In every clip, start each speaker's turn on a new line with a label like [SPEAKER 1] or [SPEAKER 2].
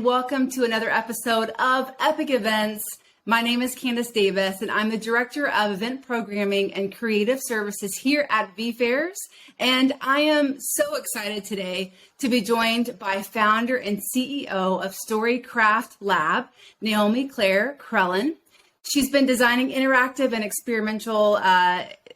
[SPEAKER 1] Welcome to another episode of Epic Events. My name is Candace Davis, and I'm the Director of Event Programming and Creative Services here at vFairs. And I am so excited today to be joined by founder and CEO of Storycraft Lab, Naomi Clare Crellin. She's been designing interactive and experimental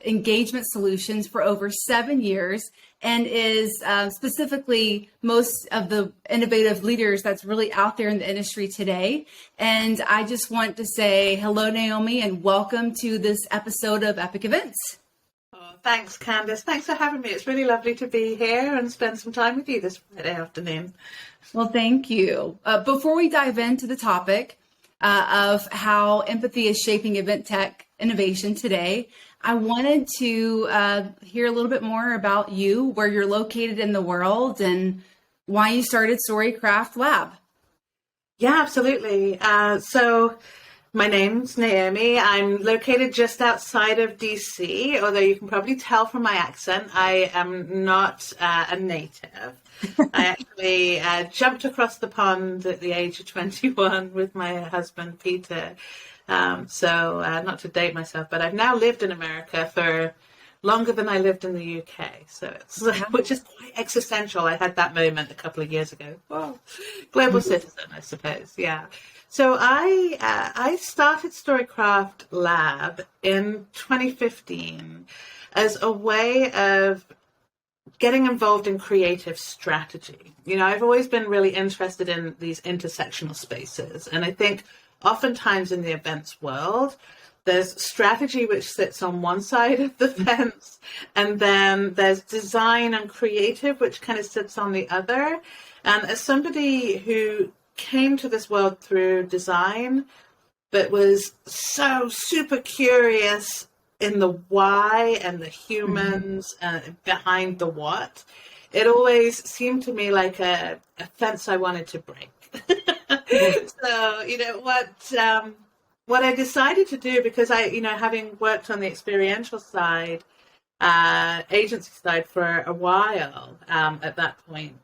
[SPEAKER 1] engagement solutions for over 7 years, and is specifically most of the innovative leaders that's really out there in the industry today. And I just want to say hello, Naomi, and welcome to this episode of Epic Events.
[SPEAKER 2] Oh, thanks, Candace. Thanks for having me. It's really lovely to be here and spend some time with you this Friday afternoon.
[SPEAKER 1] Well, thank you. Before we dive into the topic of how empathy is shaping event tech innovation today, I wanted to hear a little bit more about you, where you're located in the world, and why you started Storycraft Lab.
[SPEAKER 2] Yeah, absolutely. So my name's Naomi. I'm located just outside of DC, although you can probably tell from my accent, I am not a native. I actually jumped across the pond at the age of 21 with my husband, Peter. So not to date myself, but I've now lived in America for longer than I lived in the UK. So which is quite existential. I had that moment a couple of years ago. Well, global citizen, I suppose. Yeah. So I started Storycraft Lab in 2015 as a way of getting involved in creative strategy. You know, I've always been really interested in these intersectional spaces, and I think oftentimes in the events world, there's strategy which sits on one side of the fence, and then there's design and creative which kind of sits on the other. And as somebody who came to this world through design, but was so super curious in the why and the humans behind the what, it always seemed to me like a fence I wanted to break. So, you know, what I decided to do, because I, you know, having worked on the experiential side, agency side for a while at that point,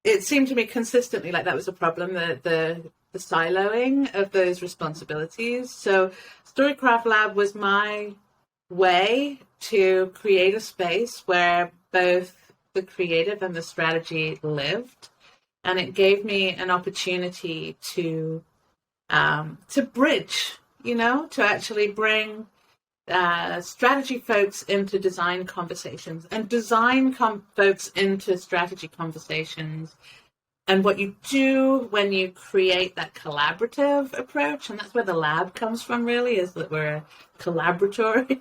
[SPEAKER 2] it seemed to me consistently like that was a problem, the siloing of those responsibilities. So Storycraft Lab was my way to create a space where both the creative and the strategy lived. And it gave me an opportunity to bridge, you know, to actually bring strategy folks into design conversations, and design folks into strategy conversations. And what you do when you create that collaborative approach, and that's where the lab comes from, really, is that we're collaboratory.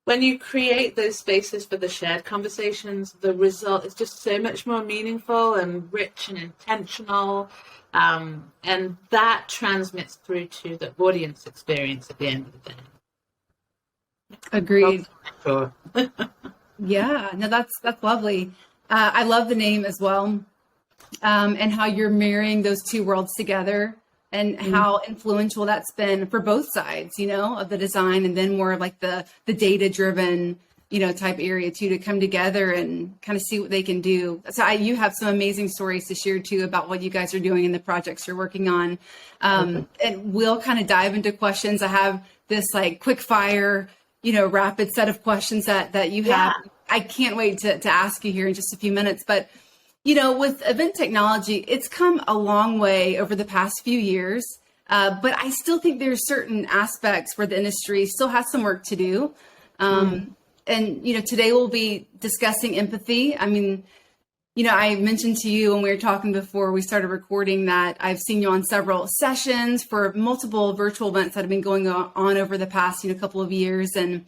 [SPEAKER 2] When you create those spaces for the shared conversations, the result is just so much more meaningful and rich and intentional. And that transmits through to the audience experience at the end of the day.
[SPEAKER 1] Agreed.
[SPEAKER 2] Sure.
[SPEAKER 1] Yeah, no, that's lovely. I love the name as well, and how you're marrying those two worlds together, and how influential that's been for both sides, you know, of the design, and then more like the data-driven, you know, type area too, to come together and kind of see what they can do. So you have some amazing stories to share too about what you guys are doing and the projects you're working on. And we'll kind of dive into questions. I have this like quick fire, you know, rapid set of questions that you have. I can't wait to ask you here in just a few minutes. But, you know, with event technology, it's come a long way over the past few years. But I still think there's certain aspects where the industry still has some work to do. And, you know, today we'll be discussing empathy. I mean, you know, I mentioned to you when we were talking before we started recording that I've seen you on several sessions for multiple virtual events that have been going on over the past, you know, couple of years. And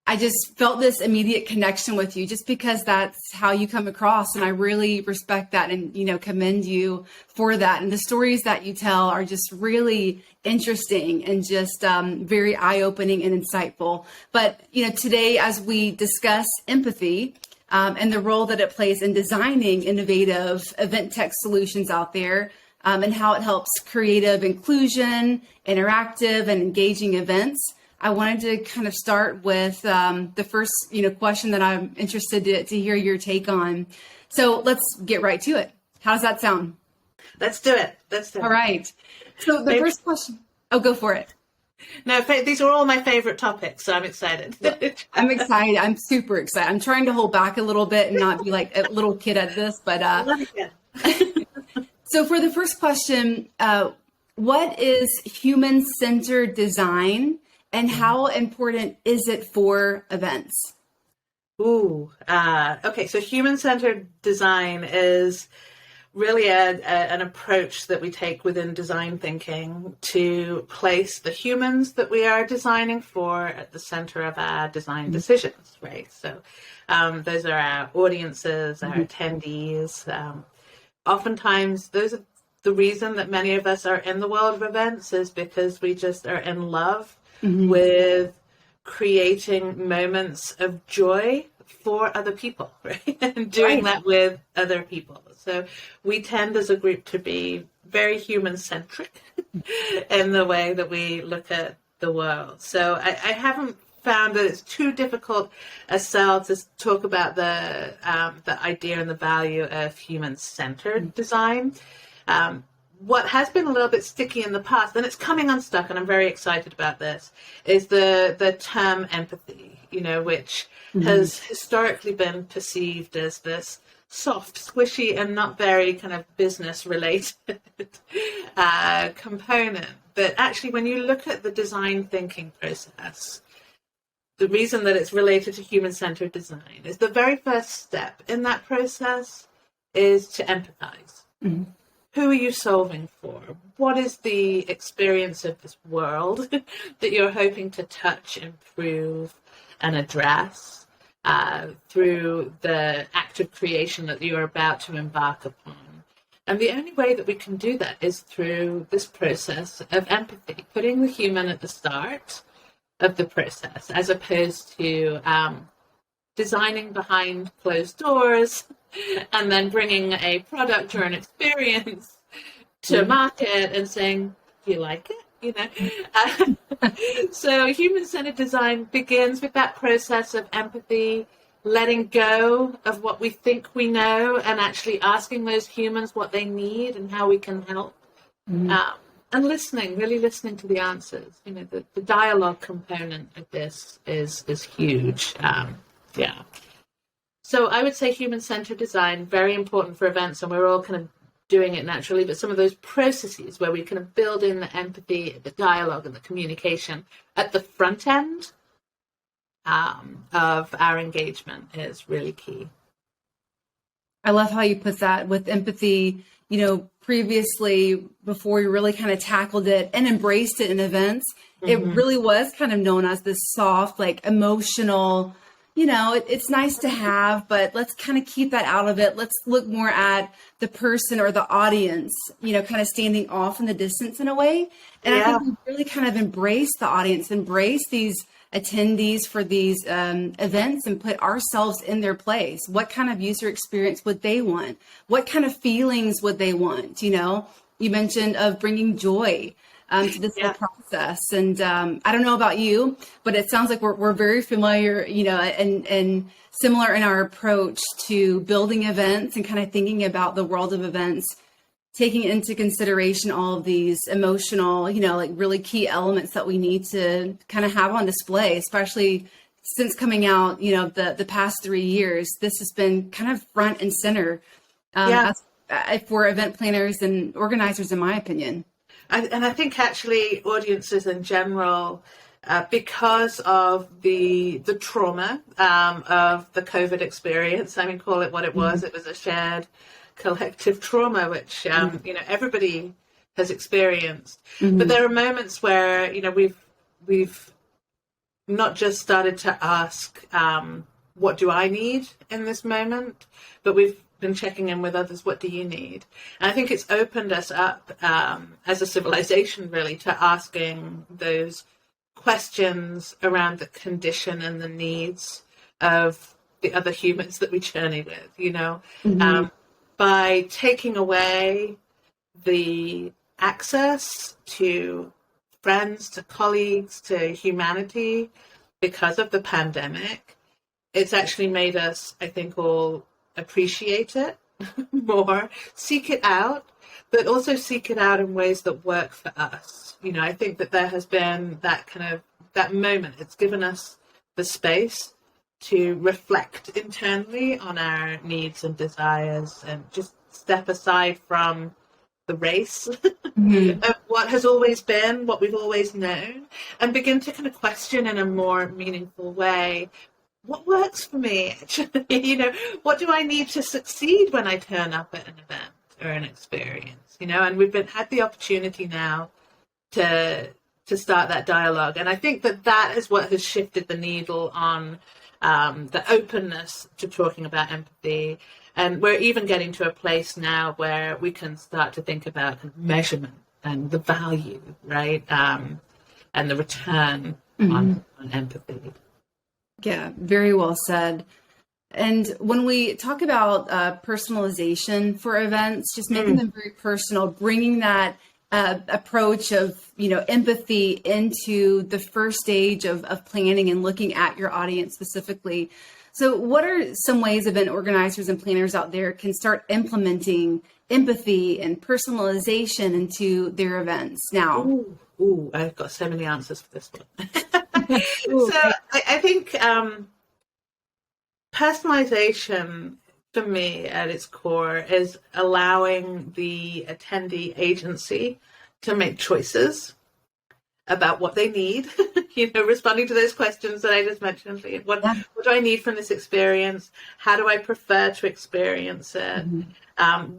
[SPEAKER 1] I just felt this immediate connection with you just because that's how you come across. And I really respect that and, commend you for that. And the stories that you tell are just really interesting and just very eye-opening and insightful. But, today, as we discuss empathy and the role that it plays in designing innovative event tech solutions out there, and how it helps creative inclusion, interactive and engaging events, I wanted to kind of start with the first, question that I'm interested to hear your take on. So let's get right to it. How does that sound?
[SPEAKER 2] Let's do it.
[SPEAKER 1] All right. So the first question. Oh, go for it.
[SPEAKER 2] No, these are all my favorite topics, so I'm excited.
[SPEAKER 1] I'm excited. I'm super excited. I'm trying to hold back a little bit and not be like a little kid at this, but So for the first question, what is human-centered design? And how important is it for events?
[SPEAKER 2] Okay. So human-centered design is really an approach that we take within design thinking to place the humans that we are designing for at the center of our design decisions, right? So those are our audiences, our attendees. Oftentimes, those are the reason that many of us are in the world of events is because we just are in love with creating moments of joy for other people, right? And doing that with other people. So we tend as a group to be very human-centric in the way that we look at the world. So I haven't found that it's too difficult as Sal to talk about the idea and the value of human-centered design. What has been a little bit sticky in the past, and it's coming unstuck, and I'm very excited about this, is the term empathy, which has historically been perceived as this soft, squishy, and not very kind of business-related component. But actually, when you look at the design thinking process, the reason that it's related to human-centered design is the very first step in that process is to empathize. Who are you solving for? What is the experience of this world that you're hoping to touch, improve, and address through the act of creation that you're about to embark upon? And the only way that we can do that is through this process of empathy, putting the human at the start of the process, as opposed to designing behind closed doors and then bringing a product or an experience to market and saying, do you like it? So human-centered design begins with that process of empathy, letting go of what we think we know and actually asking those humans what they need and how we can help. And listening, really listening to the answers. The dialogue component of this is huge. So I would say human-centered design, very important for events, and we're all kind of doing it naturally, but some of those processes where we kind of build in the empathy, the dialogue, and the communication at the front end of our engagement is really key.
[SPEAKER 1] I love how you put that with empathy. Previously, before we really kind of tackled it and embraced it in events, it really was kind of known as this soft, like emotional, it's nice to have, but let's kind of keep that out of it. Let's look more at the person or the audience, kind of standing off in the distance in a way. And I think we really kind of embrace the audience, embrace these attendees for these events and put ourselves in their place. What kind of user experience would they want? What kind of feelings would they want? You mentioned of bringing joy to this whole process. And I don't know about you, but it sounds like we're very familiar, and similar in our approach to building events and kind of thinking about the world of events, taking into consideration all of these emotional, like really key elements that we need to kind of have on display, especially since coming out, the past 3 years. This has been kind of front and center for event planners and organizers, in my opinion.
[SPEAKER 2] And I think actually audiences in general, because of the trauma of the COVID experience, call it what it was. It was a shared collective trauma, which, everybody has experienced. But there are moments where, we've not just started to ask, what do I need in this moment, but we've been checking in with others, what do you need? And I think it's opened us up as a civilization, really, to asking those questions around the condition and the needs of the other humans that we journey with, you know. By taking away the access to friends, to colleagues, to humanity because of the pandemic, it's actually made us, I think, all appreciate it more, seek it out, but also seek it out in ways that work for us. You know, I think that there has been that moment. It's given us the space to reflect internally on our needs and desires and just step aside from the race of what has always been, what we've always known, and begin to kind of question in a more meaningful way, what works for me, actually? You know, what do I need to succeed when I turn up at an event or an experience? You know, and we've had the opportunity now to start that dialogue. And I think that is what has shifted the needle on the openness to talking about empathy. And we're even getting to a place now where we can start to think about measurement and the value, right? And the return on empathy.
[SPEAKER 1] Yeah, very well said. And when we talk about personalization for events, just making them very personal, bringing that approach of, you know, empathy into the first stage of planning and looking at your audience specifically. So what are some ways event organizers and planners out there can start implementing empathy and personalization into their events now?
[SPEAKER 2] Ooh, I've got so many answers for this one. So I think personalization for me at its core is allowing the attendee agency to make choices about what they need, you know, responding to those questions that I just mentioned. What do I need from this experience? How do I prefer to experience it?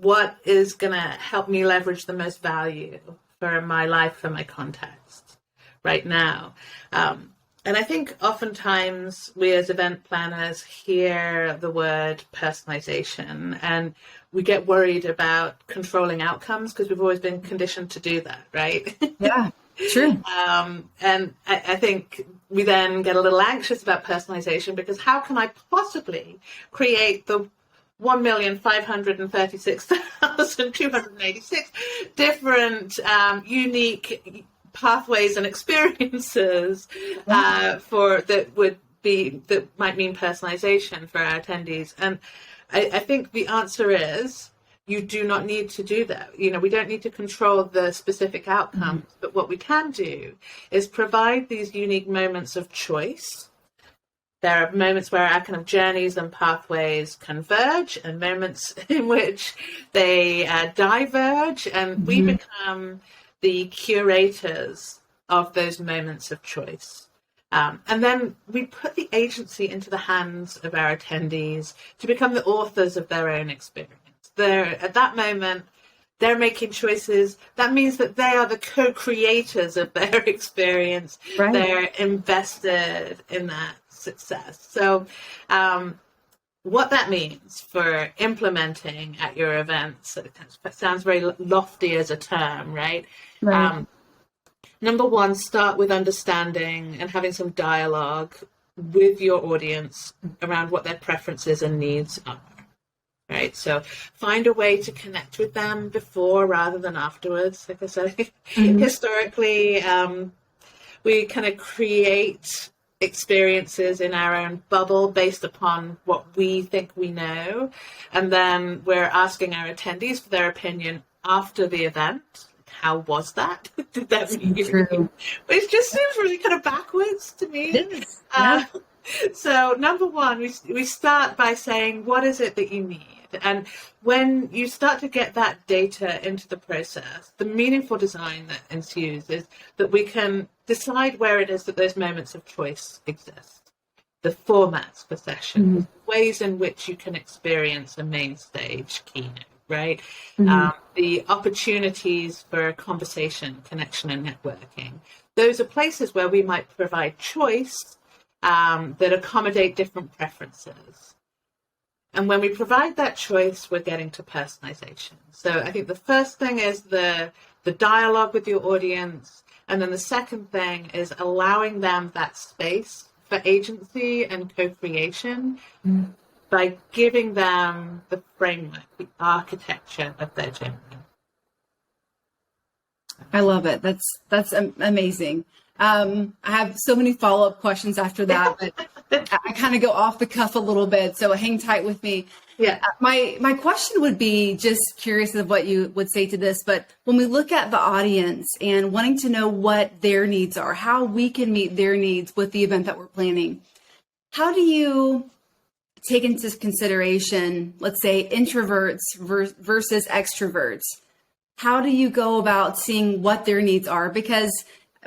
[SPEAKER 2] What is going to help me leverage the most value for my life, for my context right now? And I think oftentimes we as event planners hear the word personalization and we get worried about controlling outcomes because we've always been conditioned to do that, right?
[SPEAKER 1] Yeah, true.
[SPEAKER 2] And I think we then get a little anxious about personalization because how can I possibly create the 1,536,286 different unique pathways and experiences that might mean personalization for our attendees? And I think the answer is you do not need to do that. You know, we don't need to control the specific outcomes, but what we can do is provide these unique moments of choice. There are moments where our kind of journeys and pathways converge and moments in which they diverge, and we become the curators of those moments of choice. And then we put the agency into the hands of our attendees to become the authors of their own experience. At that moment, they're making choices. That means that they are the co-creators of their experience. Right. They're invested in that success. So what that means for implementing at your events, it sounds very lofty as a term, right? Number one, start with understanding and having some dialogue with your audience around what their preferences and needs are. Right, so find a way to connect with them before rather than afterwards. Like I said, historically, we kind of create experiences in our own bubble based upon what we think we know, and then we're asking our attendees for their opinion after the event. How was that? Did that mean true? Which just seems really kind of backwards to me.
[SPEAKER 1] It is. Yeah.
[SPEAKER 2] So number one, we start by saying, what is it that you need? And when you start to get that data into the process, the meaningful design that ensues is that we can decide where it is that those moments of choice exist. The formats for sessions, ways in which you can experience a main stage keynote. right? The opportunities for conversation, connection, and networking. Those are places where we might provide choice that accommodate different preferences. And when we provide that choice, we're getting to personalization. So I think the first thing is the dialogue with your audience. And then the second thing is allowing them that space for agency and co-creation by giving them the framework, the architecture of their journey.
[SPEAKER 1] I love it. That's amazing. I have so many follow-up questions after that, but I kind of go off the cuff a little bit, so hang tight with me.
[SPEAKER 2] Yeah.
[SPEAKER 1] My question would be, just curious of what you would say to this, but when we look at the audience and wanting to know what their needs are, how we can meet their needs with the event that we're planning, how do you take into consideration, let's say, introverts versus extroverts? How do you go about seeing what their needs are? Because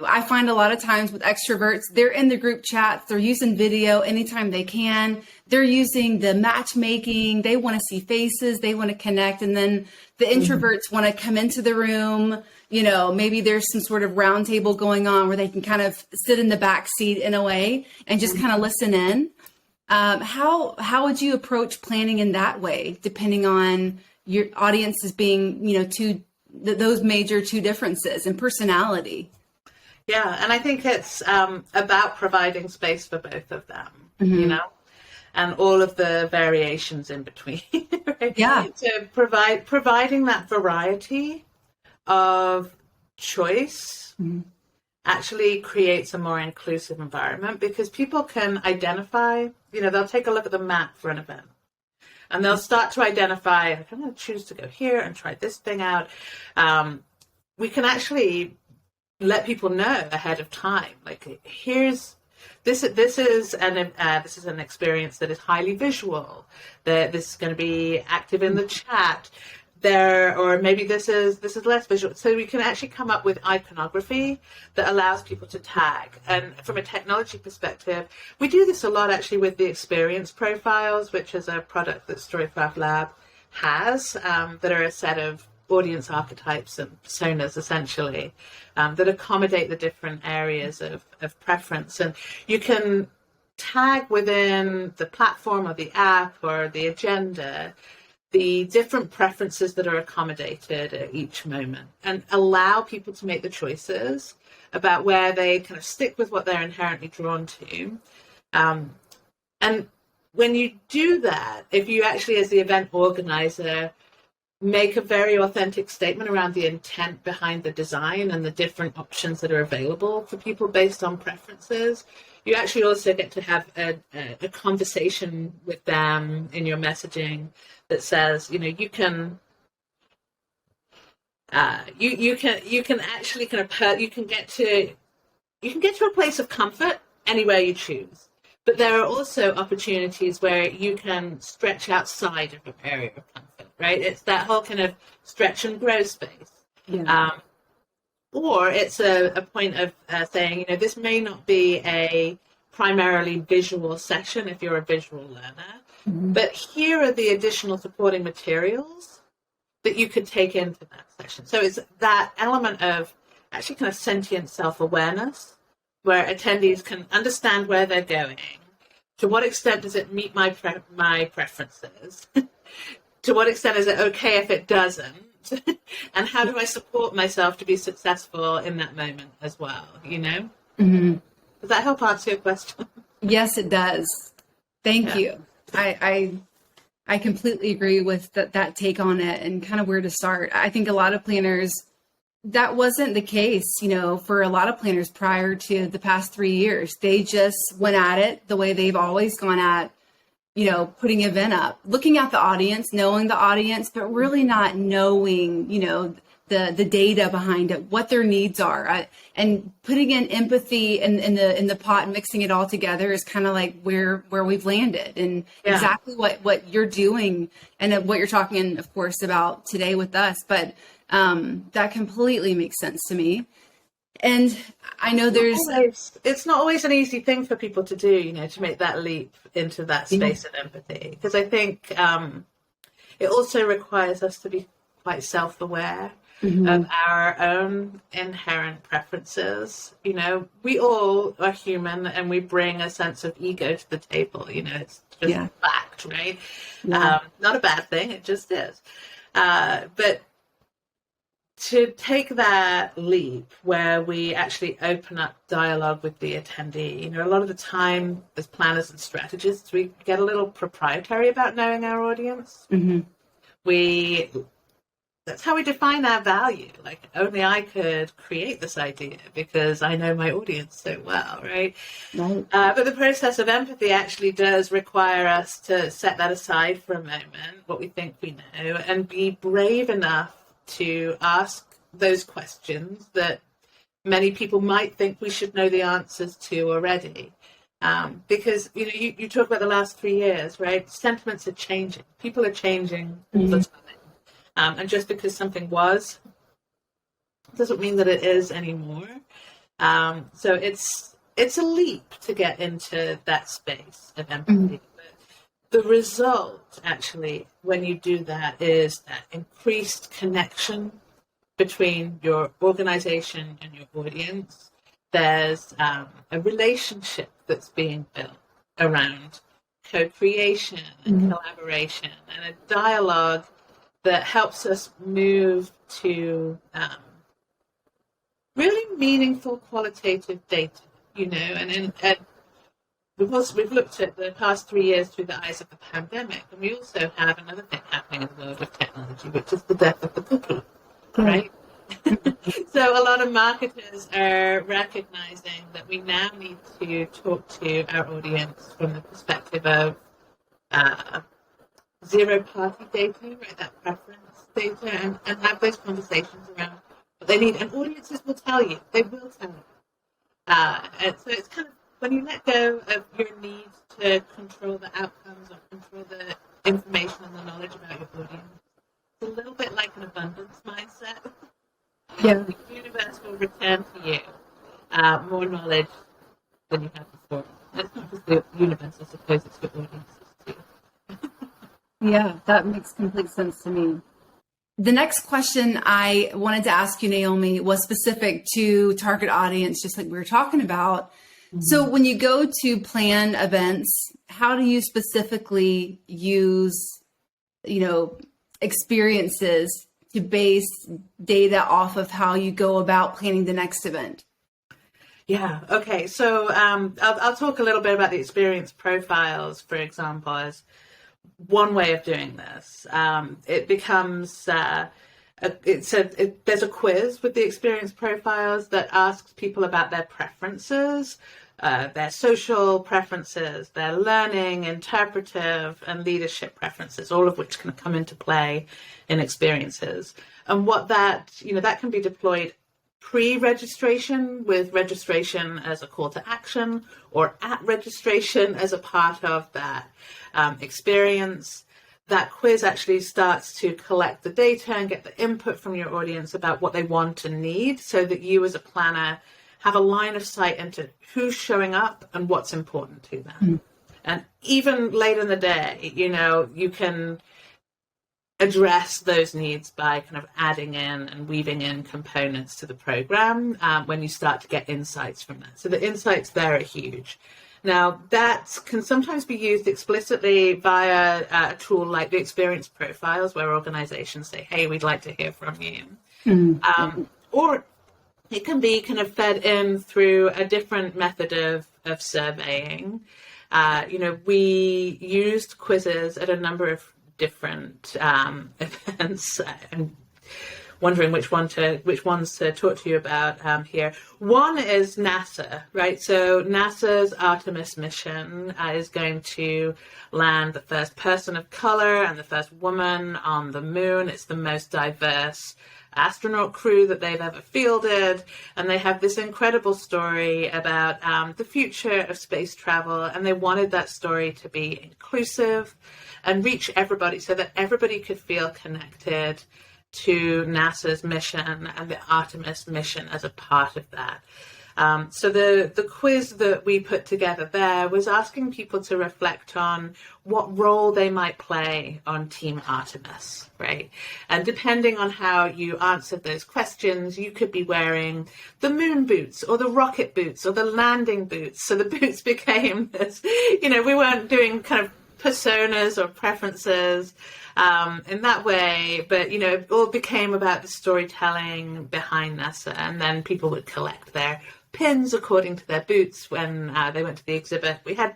[SPEAKER 1] I find a lot of times with extroverts, they're in the group chats, they're using video anytime they can. They're using the matchmaking. They want to see faces. They want to connect. And then the introverts want to come into the room. You know, maybe there's some sort of round table going on where they can kind of sit in the back seat in a way and just kind of listen in. How would you approach planning in that way, depending on your audiences being, you know, those major two differences in personality?
[SPEAKER 2] Yeah, and I think it's about providing space for both of them, you know, and all of the variations in between. Right?
[SPEAKER 1] Yeah.
[SPEAKER 2] So providing that variety of choice actually creates a more inclusive environment, because people can identify, you know, they'll take a look at the map for an event. And they'll start to identify, I'm going to choose to go here and try this thing out. We can actually let people know ahead of time, like, here's this is an experience that is highly visual. That this is going to be active in the chat there, or maybe this is less visual. So we can actually come up with iconography that allows people to tag. And from a technology perspective, we do this a lot actually with the experience profiles, which is a product that Storycraft Lab has, that are a set of audience archetypes and personas, essentially, that accommodate the different areas of preference. And you can tag within the platform or the app or the agenda the different preferences that are accommodated at each moment, and allow people to make the choices about where they kind of stick with what they're inherently drawn to. And when you do that, if you actually, as the event organizer, make a very authentic statement around the intent behind the design and the different options that are available for people based on preferences, you actually also get to have a conversation with them in your messaging that says, you know, you can actually kind of you can get to a place of comfort anywhere you choose. But there are also opportunities where you can stretch outside of your area of comfort, right? It's that whole kind of stretch and grow space. Yeah. Or it's a point of saying, you know, this may not be a primarily visual session if you're a visual learner, but here are the additional supporting materials that you could take into that session. So it's that element of actually kind of sentient self-awareness, where attendees can understand where they're going. To what extent does it meet my preferences? To what extent is it okay if it doesn't? And how do I support myself to be successful in that moment as well, you know? Does that help answer your question?
[SPEAKER 1] Yes, it does. Thank you. I completely agree with that take on it, and kind of where to start. I think a lot of planners, that wasn't the case, you know, for a lot of planners prior to the past 3 years. They just went at it the way they've always gone at, you know, putting an event up, looking at the audience, knowing the audience, but really not knowing, you know, the data behind it, what their needs are, and putting in empathy in the pot and mixing it all together is kind of like where we've landed, and exactly what you're doing and what you're talking, of course, about today with us. But that completely makes sense to me. And I know
[SPEAKER 2] it's not always an easy thing for people to do, you know, to make that leap into that space of empathy. Because I think it also requires us to be quite self-aware of our own inherent preferences. You know, we all are human and we bring a sense of ego to the table. You know, it's just a fact, right? Not a bad thing, it just is. But to take that leap where we actually open up dialogue with the attendee, you know, a lot of the time as planners and strategists, we get a little proprietary about knowing our audience. That's how we define our value. Like, only I could create this idea because I know my audience so well, right? But the process of empathy actually does require us to set that aside for a moment, what we think we know, and be brave enough to ask those questions that many people might think we should know the answers to already. Because, you know, you talk about the last 3 years, right? Sentiments are changing. People are changing all the time. And just because something was doesn't mean that it is anymore. So it's a leap to get into that space of empathy. But the result, actually, when you do that, is that increased connection between your organization and your audience. There's a relationship that's being built around co-creation and collaboration and a dialogue that helps us move to really meaningful qualitative data, you know, and because we've looked at the past 3 years through the eyes of the pandemic, and we also have another thing happening in the world of technology, which is the death of the cookie, right? So a lot of marketers are recognizing that we now need to talk to our audience from the perspective of zero-party data, right, that preference data, and have those conversations around what they need. And audiences will tell you. They will tell you. And so it's kind of, when you let go of your need to control the outcomes or control the information and the knowledge about your audience, it's a little bit like an abundance mindset. The universe will return to you more knowledge than you had before. And it's not just the universe, I suppose, it's your audiences too.
[SPEAKER 1] Yeah, that makes complete sense to me. The next question I wanted to ask you, Naomi, was specific to target audience, just like we were talking about. So when you go to plan events, how do you specifically use, you know, experiences to base data off of how you go about planning the next event?
[SPEAKER 2] Yeah. Okay. So I'll talk a little bit about the experience profiles, for example, as one way of doing this. It becomes there's a quiz with the experience profiles that asks people about their preferences, their social preferences, their learning, interpretive, and leadership preferences, all of which can come into play in experiences. And what that, you know, that can be deployed pre-registration, with registration as a call to action, or at registration as a part of that experience. That quiz actually starts to collect the data and get the input from your audience about what they want and need, so that you as a planner have a line of sight into who's showing up and what's important to them. And even late in the day, you know, you can address those needs by kind of adding in and weaving in components to the program when you start to get insights from that. So the insights there are huge. Now, that can sometimes be used explicitly via a tool like the experience profiles, where organizations say, hey, we'd like to hear from you. Or it can be kind of fed in through a different method of surveying. You know, we used quizzes at a number of different events. I'm wondering which ones to talk to you about here. One is NASA, right? So NASA's Artemis mission is going to land the first person of color and the first woman on the moon. It's the most diverse astronaut crew that they've ever fielded, and they have this incredible story about the future of space travel, and they wanted that story to be inclusive and reach everybody, so that everybody could feel connected to NASA's mission and the Artemis mission as a part of that. So the quiz that we put together there was asking people to reflect on what role they might play on Team Artemis, right? And depending on how you answered those questions, you could be wearing the moon boots or the rocket boots or the landing boots. So the boots became this, we weren't doing kind of personas or preferences in that way, but it all became about the storytelling behind NASA, and then people would collect their pins according to their boots when they went to the exhibit. We had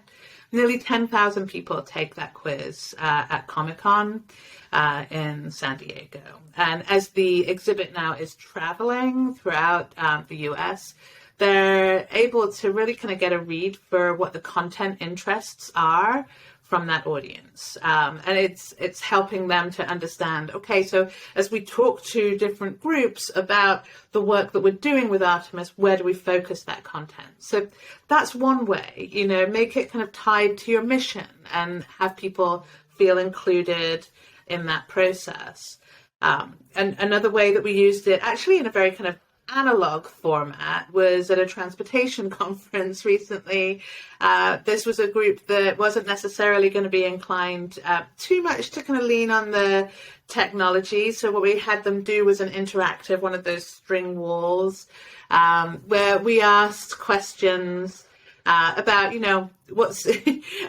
[SPEAKER 2] nearly 10,000 people take that quiz at Comic-Con in San Diego. And as the exhibit now is traveling throughout the US, they're able to really kind of get a read for what the content interests are from that audience. And it's helping them to understand, okay, so as we talk to different groups about the work that we're doing with Artemis, where do we focus that content? So that's one way, make it kind of tied to your mission and have people feel included in that process. And another way that we used it, actually in a very kind of analog format, was at a transportation conference recently. This was a group that wasn't necessarily going to be inclined too much to kind of lean on the technology. So what we had them do was an interactive, one of those string walls, where we asked questions about,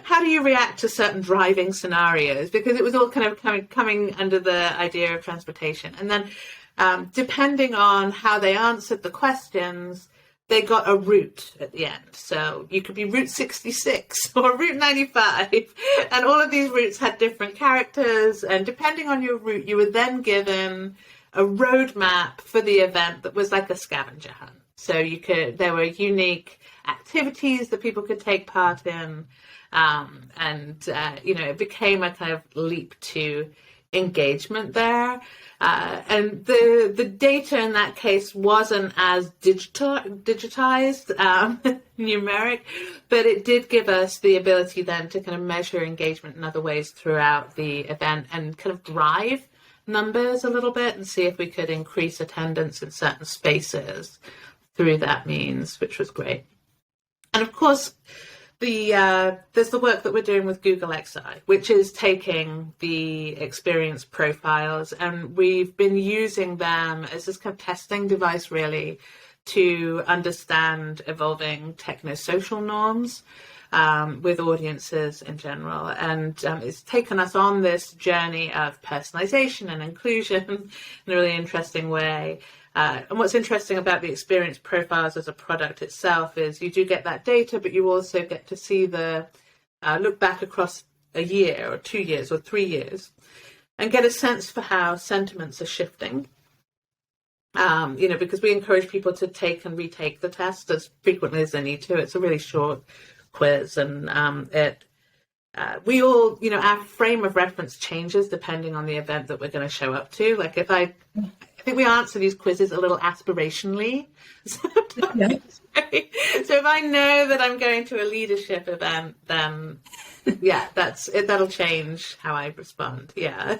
[SPEAKER 2] how do you react to certain driving scenarios? Because it was all kind of coming under the idea of transportation. And then depending on how they answered the questions, they got a route at the end. So you could be Route 66 or Route 95, and all of these routes had different characters, and depending on your route, you were then given a roadmap for the event that was like a scavenger hunt. So there were unique activities that people could take part in, it became a kind of leap to engagement there. And the data in that case wasn't as digitized, numeric, but it did give us the ability then to kind of measure engagement in other ways throughout the event and kind of drive numbers a little bit and see if we could increase attendance in certain spaces through that means, which was great. And of course, there's the work that we're doing with Google XI, which is taking the experience profiles, and we've been using them as this kind of testing device, really, to understand evolving techno-social norms with audiences in general. And it's taken us on this journey of personalization and inclusion in a really interesting way. And what's interesting about the experience profiles as a product itself is you do get that data, but you also get to see the look back across a year or 2 years or 3 years and get a sense for how sentiments are shifting. Because we encourage people to take and retake the test as frequently as they need to. It's a really short quiz, and we all, our frame of reference changes depending on the event that we're going to show up to. Like I think we answer these quizzes a little aspirationally. Sometimes, right? So if I know that I'm going to a leadership event, then that'll change how I respond. Yeah.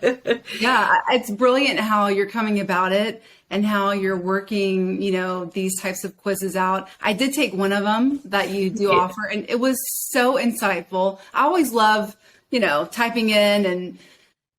[SPEAKER 1] Yeah, it's brilliant how you're coming about it and how you're working, these types of quizzes out. I did take one of them that you do offer, and it was so insightful. I always love, typing in and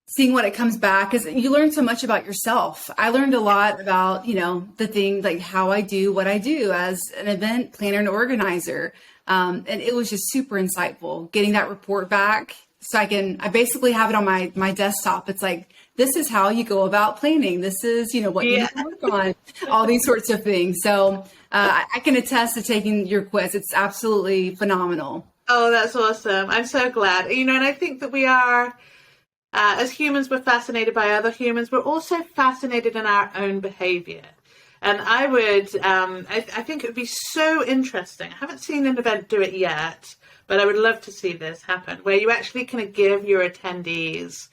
[SPEAKER 1] seeing what it comes back, because you learn so much about yourself. I learned a lot about, the things like how I do what I do as an event planner and organizer. And it was just super insightful getting that report back. So I basically have it on my desktop. It's like, this is how you go about planning. This is, what you need to work on, all these sorts of things. So I can attest to taking your quiz. It's absolutely phenomenal.
[SPEAKER 2] Oh, that's awesome. I'm so glad. And I think that we are, as humans, we're fascinated by other humans. We're also fascinated in our own behavior. And I think it would be so interesting. I haven't seen an event do it yet, but I would love to see this happen, where you actually kind of give your attendees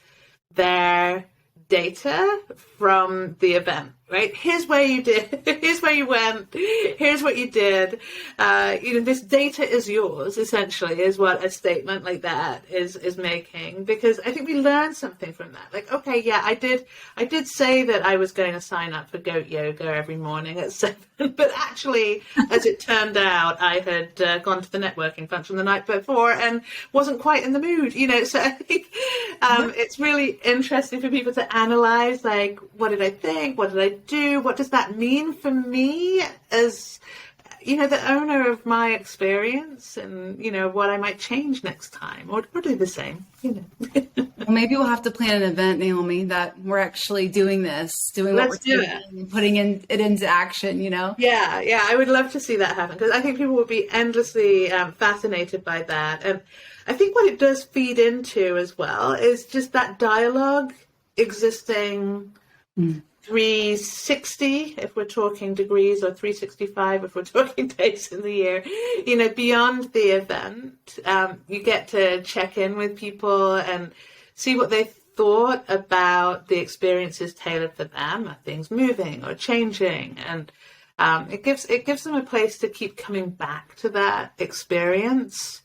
[SPEAKER 2] their data from the event, right? Here's where you did, here's where you went, here's what you did. This data is yours, essentially, is what a statement like that is making. Because I think we learned something from that. Like, okay, yeah, I did say that I was going to sign up for goat yoga every morning at 7, but actually, as it turned out, I had gone to the networking function the night before and wasn't quite in the mood, So I think it's really interesting for people to analyze, like, what did I think? What did I do? What does that mean for me as, the owner of my experience, and, what I might change next time or do the same,
[SPEAKER 1] Well, maybe we'll have to plan an event, Naomi, that we're actually doing what
[SPEAKER 2] Let's do
[SPEAKER 1] we're doing and putting it into action,
[SPEAKER 2] Yeah, I would love to see that happen, because I think people will be endlessly fascinated by that. And I think what it does feed into as well is just that dialogue existing 360 if we're talking degrees, or 365 if we're talking days in the year, beyond the event. You get to check in with people and see what they thought about the experiences tailored for them. Are things moving or changing? And it gives them a place to keep coming back to that experience,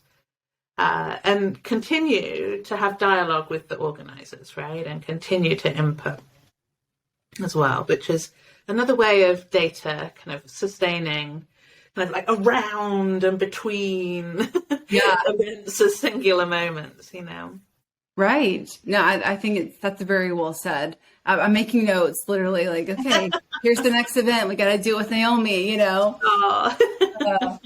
[SPEAKER 2] and continue to have dialogue with the organizers, right? And continue to input as well, which is another way of data kind of sustaining, kind of like around and between events or singular moments,
[SPEAKER 1] Right. No, I think that's very well said. I'm making notes, literally, like, okay, here's the next event. We got to do it with Naomi,
[SPEAKER 2] Oh.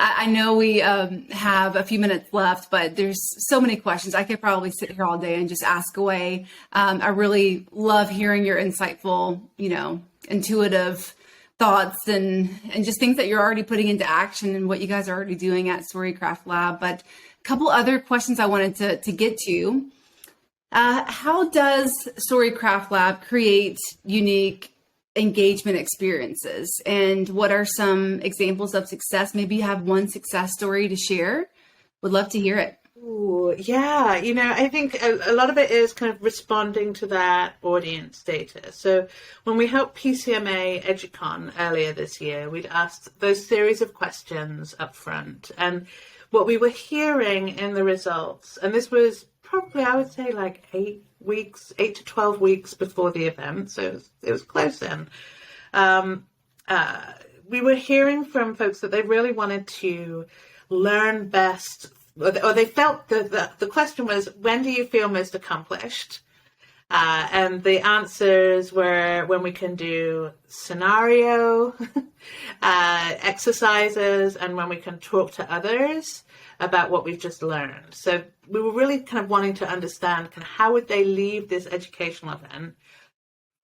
[SPEAKER 1] I know we have a few minutes left, but there's so many questions. I could probably sit here all day and just ask away. I really love hearing your insightful, intuitive thoughts and just things that you're already putting into action and what you guys are already doing at Storycraft Lab. But a couple other questions I wanted to get to. How does Storycraft Lab create unique engagement experiences, and what are some examples of success? Maybe you have one success story to share. Would love to hear it.
[SPEAKER 2] Ooh, yeah, I think a lot of it is kind of responding to that audience data. So when we helped PCMA EduCon earlier this year, we'd asked those series of questions up front, and what we were hearing in the results, and this was probably, I would say, like 8 to 12 weeks before the event, so it was close in. We were hearing from folks that they really wanted to learn best, or they felt that the question was, when do you feel most accomplished? And the answers were when we can do scenario exercises, and when we can talk to others about what we've just learned. So we were really kind of wanting to understand kind of how would they leave this educational event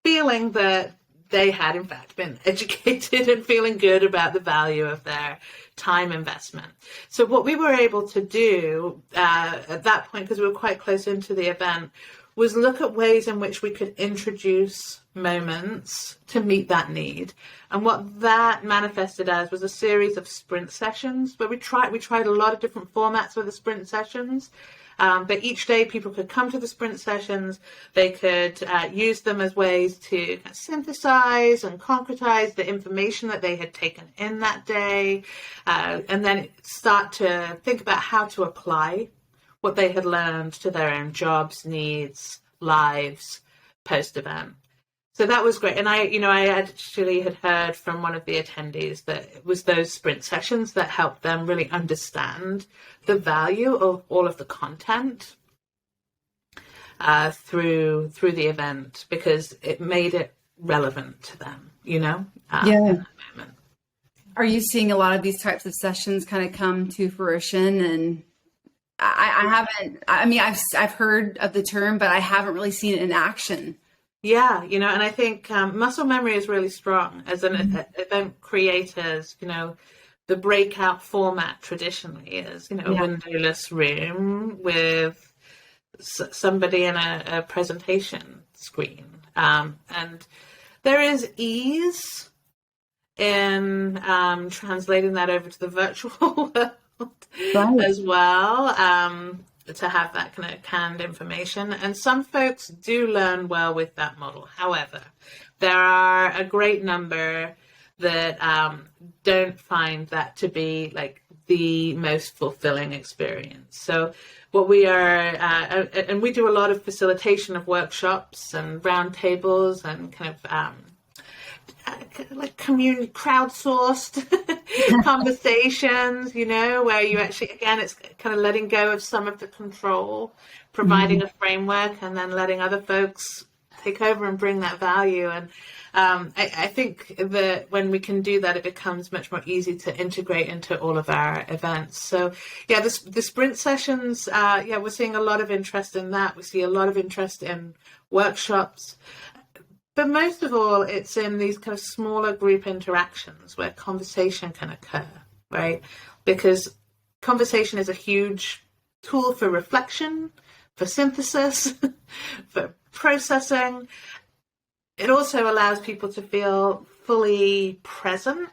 [SPEAKER 2] feeling that they had in fact been educated and feeling good about the value of their time investment. So what we were able to do at that point, because we were quite close into the event, was look at ways in which we could introduce moments to meet that need. And what that manifested as was a series of sprint sessions where we tried a lot of different formats for the sprint sessions. But each day people could come to the sprint sessions, they could use them as ways to kind of synthesize and concretize the information that they had taken in that day, and then start to think about how to apply what they had learned to their own jobs, needs, lives, post-event. So that was great. And I actually had heard from one of the attendees that it was those sprint sessions that helped them really understand the value of all of the content through the event, because it made it relevant to them, in that moment.
[SPEAKER 1] Are you seeing a lot of these types of sessions kind of come to fruition? And I've heard of the term, but I haven't really seen it in action.
[SPEAKER 2] Yeah, and I think muscle memory is really strong as an event creators. The breakout format traditionally is, a windowless room with somebody in a presentation screen. And there is ease in translating that over to the virtual world as well. to have that kind of canned information. And some folks do learn well with that model. However, there are a great number that don't find that to be like the most fulfilling experience. So what we are, and we do a lot of facilitation of workshops and roundtables and kind of like crowdsourced conversations, where you actually, again, it's kind of letting go of some of the control, providing a framework, and then letting other folks take over and bring that value. And I think that when we can do that, it becomes much more easy to integrate into all of our events. So yeah, the sprint sessions, we're seeing a lot of interest in that. We see a lot of interest in workshops. But most of all, it's in these kind of smaller group interactions where conversation can occur, right? Because conversation is a huge tool for reflection, for synthesis, for processing. It also allows people to feel fully present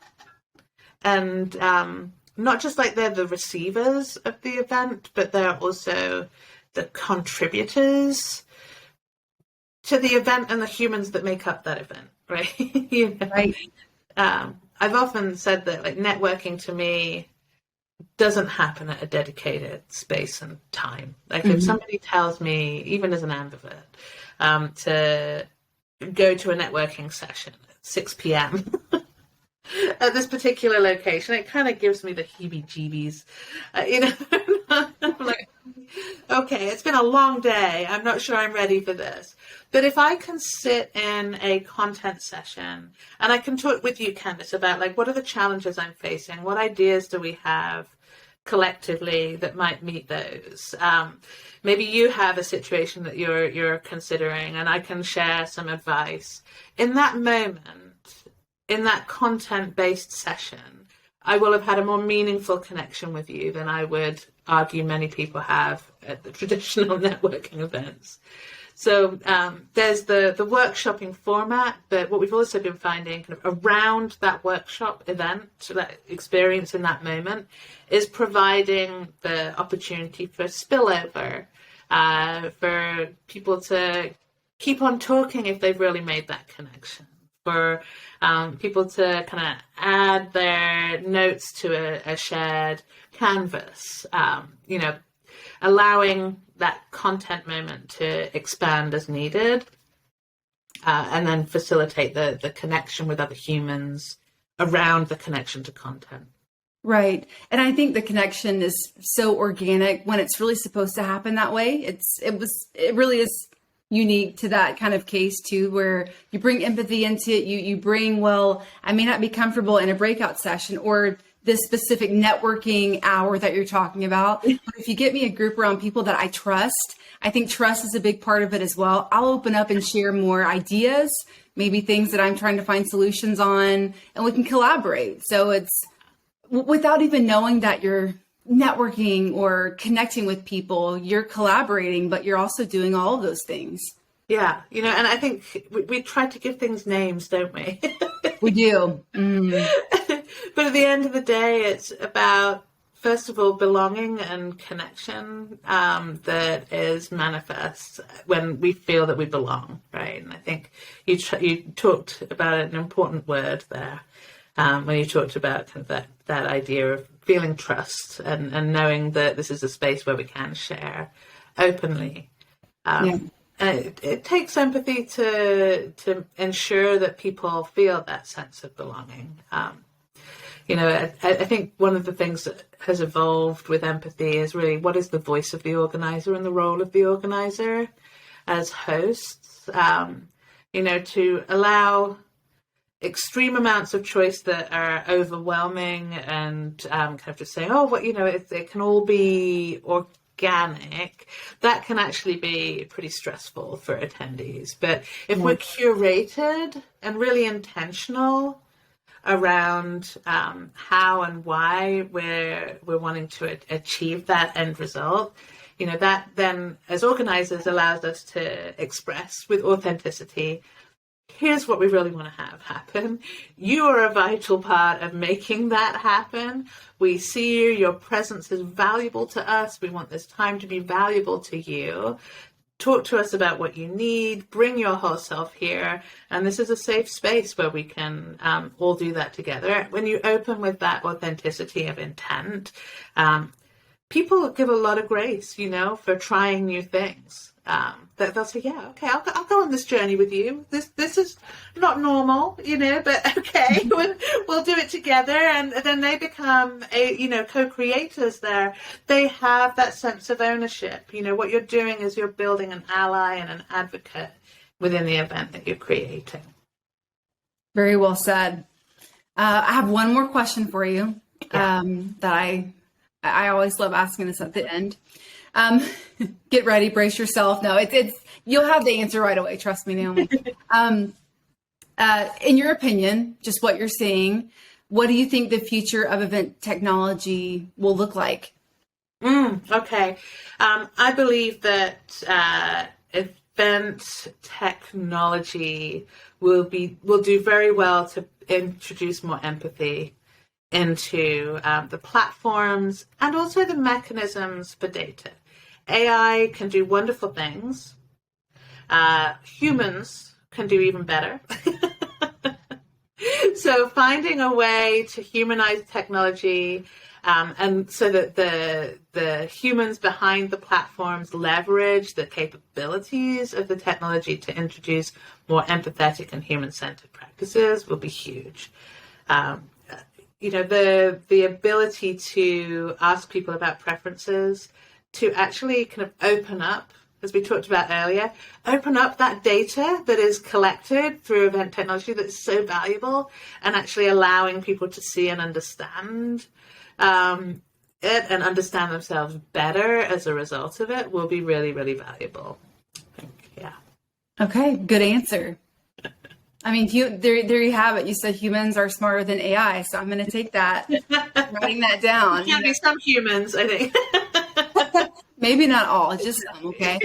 [SPEAKER 2] and not just like they're the receivers of the event, but they're also the contributors to the event and the humans that make up that event, right?
[SPEAKER 1] Right.
[SPEAKER 2] I've often said that like networking to me doesn't happen at a dedicated space and time. Like if somebody tells me, even as an ambivert, to go to a networking session at 6 p.m. at this particular location, it kind of gives me the heebie-jeebies. I'm like, okay, it's been a long day. I'm not sure I'm ready for this. But if I can sit in a content session and I can talk with you, Candice, about like, what are the challenges I'm facing? What ideas do we have collectively that might meet those? Maybe you have a situation that you're considering and I can share some advice. In that moment, in that content-based session, I will have had a more meaningful connection with you than I would argue many people have at the traditional networking events. So there's the workshopping format, but what we've also been finding kind of around that workshop event, so that experience in that moment, is providing the opportunity for spillover, for people to keep on talking if they've really made that connection, for people to kind of add their notes to a shared canvas, allowing that content moment to expand as needed, and then facilitate the connection with other humans around the connection to content.
[SPEAKER 1] Right. And I think the connection is so organic when it's really supposed to happen that way. It really is unique to that kind of case too, where you bring empathy into it. You bring, well, I may not be comfortable in a breakout session or this specific networking hour that you're talking about. But if you get me a group around people that I trust, I think trust is a big part of it as well. I'll open up and share more ideas, maybe things that I'm trying to find solutions on, and we can collaborate. So it's without even knowing that you're networking or connecting with people, you're collaborating, but you're also doing all of those things.
[SPEAKER 2] Yeah, and I think we try to give things names, don't we?
[SPEAKER 1] We do.
[SPEAKER 2] But at the end of the day, it's about, first of all, belonging and connection that is manifest when we feel that we belong, right? And I think you talked about an important word there when you talked about kind of that idea of feeling trust and knowing that this is a space where we can share openly. And it takes empathy to ensure that people feel that sense of belonging. I think one of the things that has evolved with empathy is really what is the voice of the organizer and the role of the organizer as hosts, to allow extreme amounts of choice that are overwhelming and kind of just saying, it can all be organic. That can actually be pretty stressful for attendees. But if we're curated and really intentional around how and why we're wanting to achieve that end result, that then as organizers allows us to express with authenticity here's what we really want to have happen. You are a vital part of making that happen. We see you. Your presence is valuable to us. We want this time to be valuable to you. Talk to us about what you need. Bring your whole self here. And this is a safe space where we can all do that together. When you open with that authenticity of intent, people give a lot of grace, for trying new things. They'll say, yeah, okay, I'll go on this journey with you. This is not normal, but okay, we'll do it together. And then they become co-creators there. They have that sense of ownership. What you're doing is you're building an ally and an advocate within the event that you're creating.
[SPEAKER 1] Very well said. I have one more question for you that I always love asking this at the end. Get ready, brace yourself. No, it's you'll have the answer right away. Trust me, Naomi. In your opinion, just what you're seeing, what do you think the future of event technology will look like?
[SPEAKER 2] Okay. I believe that event technology will do very well to introduce more empathy into the platforms and also the mechanisms for data. AI can do wonderful things. Humans can do even better. So finding a way to humanize technology and so that the humans behind the platforms leverage the capabilities of the technology to introduce more empathetic and human-centered practices will be huge. The ability to ask people about preferences, to actually kind of open up, as we talked about earlier, open up that data that is collected through event technology that's so valuable, and actually allowing people to see and understand it and understand themselves better as a result of it will be really, really valuable. I think, yeah.
[SPEAKER 1] Okay, good answer. I mean, there you have it. You said humans are smarter than AI, so I'm going to take that, writing that down.
[SPEAKER 2] Can be some humans, I think.
[SPEAKER 1] Maybe not all, just some. Okay.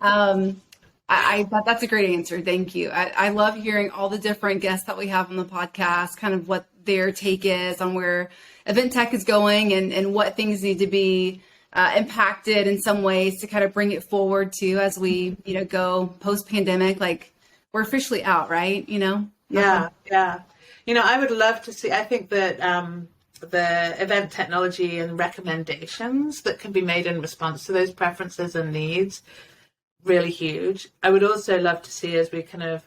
[SPEAKER 1] I thought that's a great answer. Thank you. I love hearing all the different guests that we have on the podcast, kind of what their take is on where event tech is going and what things need to be impacted in some ways to kind of bring it forward too as we, go post-pandemic, like. We're officially out, right? Yeah.
[SPEAKER 2] I would love to see, I think that the event technology and recommendations that can be made in response to those preferences and needs, really huge. I would also love to see as we kind of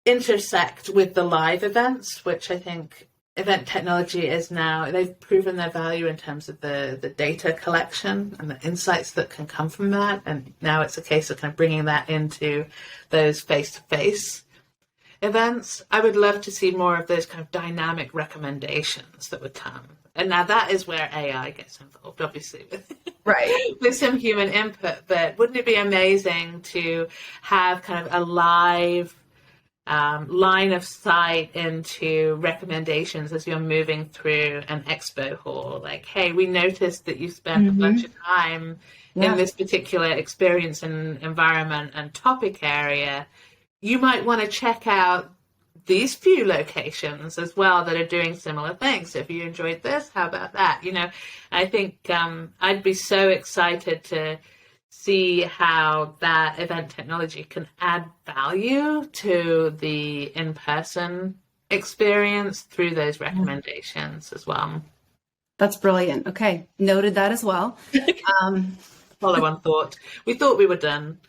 [SPEAKER 2] intersect with the live events, which I think event technology is now, they've proven their value in terms of the data collection and the insights that can come from that. And now it's a case of kind of bringing that into those face-to-face events. I would love to see more of those kind of dynamic recommendations that would come. And now that is where AI gets involved, obviously, with some human input. But wouldn't it be amazing to have kind of a live line of sight into recommendations as you're moving through an expo hall? Like, hey, we noticed that you spent a bunch of time in this particular experience and environment and topic area. You might want to check out these few locations as well that are doing similar things. So if you enjoyed this, how about that? I think I'd be so excited to see how that event technology can add value to the in-person experience through those recommendations as well.
[SPEAKER 1] That's brilliant. Okay, noted that as well.
[SPEAKER 2] Follow on thought. We thought we were done.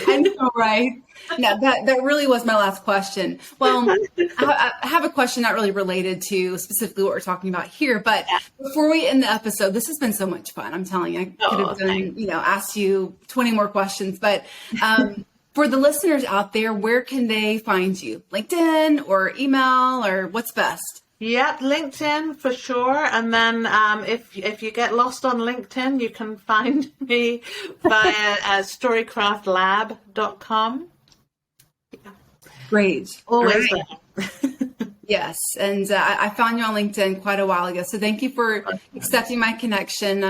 [SPEAKER 1] I know, right? No, that really was my last question. Well, I have a question not really related to specifically what we're talking about here, but before we end the episode, this has been so much fun. I'm telling you, I could have done, asked you 20 more questions, but for the listeners out there, where can they find you? LinkedIn or email or what's best?
[SPEAKER 2] Yep, LinkedIn for sure. And then if you get lost on LinkedIn, you can find me via storycraftlab.com. Yeah.
[SPEAKER 1] Great.
[SPEAKER 2] Always
[SPEAKER 1] there. Yes. And I found you on LinkedIn quite a while ago. So thank you for accepting my connection.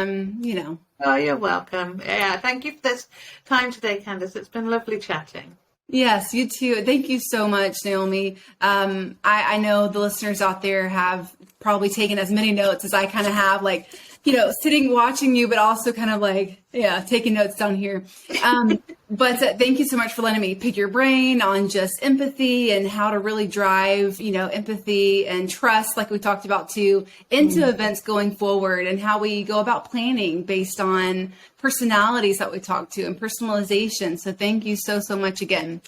[SPEAKER 2] Oh, you're welcome. Yeah, thank you for this time today, Candace. It's been lovely chatting.
[SPEAKER 1] Yes, you too. Thank you so much, Naomi. I know the listeners out there have probably taken as many notes as I kind of have, like, sitting watching you, but also kind of like, taking notes down here. But thank you so much for letting me pick your brain on just empathy and how to really drive, empathy and trust, like we talked about too, into events going forward, and how we go about planning based on personalities that we talk to and personalization. So thank you so much again.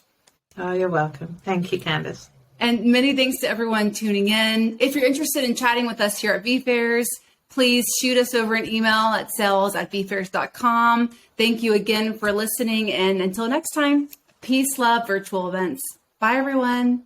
[SPEAKER 2] Oh, you're welcome. Thank you, Candace.
[SPEAKER 1] And many thanks to everyone tuning in. If you're interested in chatting with us here at vFairs, please shoot us over an email at sales@vfairs.com. Thank you again for listening. And until next time, peace, love, virtual events. Bye, everyone.